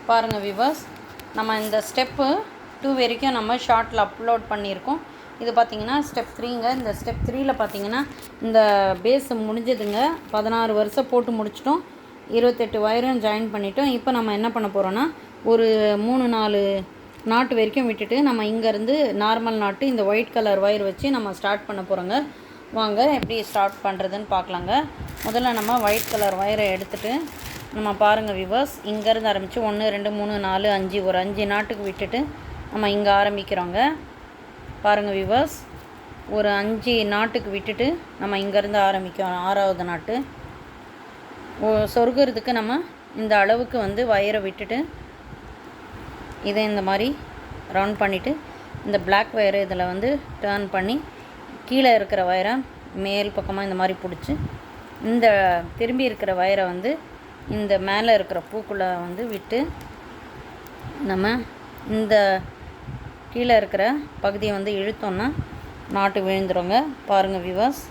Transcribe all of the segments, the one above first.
பாருங்கள் வியூவர்ஸ், நம்ம இந்த ஸ்டெப்பு 2 வரைக்கும் நம்ம ஷார்ட்டில் அப்லோட் பண்ணியிருக்கோம். இது பார்த்திங்கன்னா ஸ்டெப் 3ங்க. இந்த ஸ்டெப் 3ல் பார்த்திங்கன்னா இந்த பேஸ் முடிஞ்சதுங்க. 16 வருஷம் போட்டு முடிச்சிட்டோம். 28 வயரும் ஜாயின் பண்ணிட்டோம். இப்போ நம்ம என்ன பண்ண போகிறோன்னா, ஒரு 3-4 நாட்டு வரைக்கும் விட்டுட்டு நம்ம இங்கேருந்து நார்மல் நாட்டு இந்த ஒயிட் கலர் ஒயர் வச்சு நம்ம ஸ்டார்ட் பண்ண போகிறோங்க. வாங்க எப்படி ஸ்டார்ட் பண்ணுறதுன்னு பார்க்கலாங்க. முதல்ல நம்ம ஒயிட் கலர் ஒயரை எடுத்துகிட்டு நம்ம பாருங்கள் வியூவர்ஸ், இங்கேருந்து ஆரம்பித்து 1 2 3 4 5 ஒரு 5 நாட்டுக்கு விட்டுட்டு நம்ம இங்கே ஆரம்பிக்கிறோங்க. பாருங்கள் வியூவர்ஸ், ஒரு 5 நாட்டுக்கு விட்டுட்டு நம்ம இங்கேருந்து ஆரம்பிக்கிறோம். 6வது நாட்டு சொருகிறதுக்கு நம்ம இந்த அளவுக்கு வயரை விட்டுட்டு இதை இந்த மாதிரி ரவுண்ட் பண்ணிவிட்டு இந்த பிளாக் வயரை இதில் டர்ன் பண்ணி கீழே இருக்கிற வயரை மேல் பக்கமாக இந்த மாதிரி பிடிச்சி இந்த திரும்பி இருக்கிற வயரை இந்த மேலே இருக்கிற பூக்குள்ளே விட்டு நம்ம இந்த கீழே இருக்கிற பகுதியை இழுத்தோன்னா நாட்டு விழுந்துருங்க. பாருங்கள் வியூவர்ஸ்,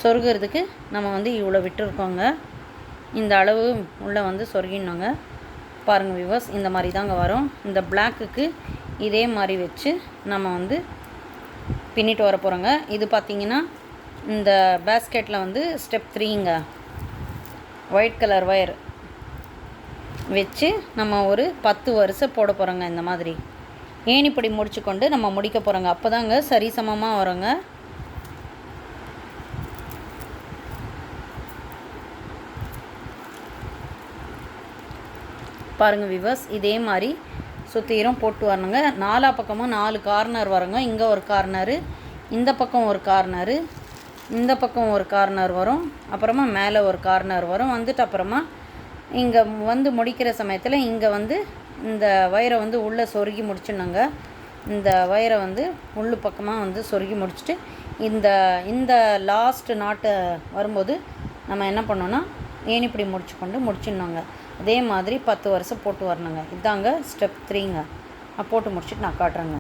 சொருகிறதுக்கு நம்ம இவ்வளோ விட்டுருக்கோங்க. இந்த அளவு உள்ளே சொருகினோங்க. பாருங்கள் வியூவர்ஸ், இந்த மாதிரி தாங்க வரும். இந்த பிளாக்குக்கு இதே மாதிரி வச்சு நம்ம பின்னிட்டு வர போகிறோங்க. இது பார்த்திங்கன்னா இந்த பேஸ்கெட்டில் ஸ்டெப் 3ங்க. ஒயிட் கலர் ஒயர் வச்சு நம்ம ஒரு 10 வருஷம் போட போகிறோங்க. இந்த மாதிரி ஏணிப்படி முடிச்சு கொண்டு நம்ம முடிக்க போகிறோங்க. அப்போ தாங்க சரிசமமாக வருங்க. பாருங்கள் வியூவர்ஸ், இதே மாதிரி சுற்றிரும் போட்டு வரணுங்க. 4 பக்கமும் 4 கார்னர் வருங்க. இங்கே ஒரு கார்னரு, இந்த பக்கம் ஒரு கார்னரு, இந்த பக்கம் ஒரு கார்னர் வரும், அப்புறமா மேலே ஒரு கார்னர் வரும். அப்புறமா இங்கே முடிக்கிற சமயத்தில் இங்கே இந்த வயரை உள்ளே சொருகி முடிச்சிடணுங்க. இந்த வயரை உள்ளு பக்கமாக சொருகி முடிச்சுட்டு இந்த லாஸ்ட் நாட்டை வரும்போது நம்ம என்ன பண்ணோன்னா ஏணிப்படி முடிச்சிடணுங்க. அதே மாதிரி 10 வருஷம் போட்டு வரணுங்க. இதாங்க ஸ்டெப் 3ங்க. நான் போட்டு முடிச்சுட்டு நான் காட்டுறேங்க.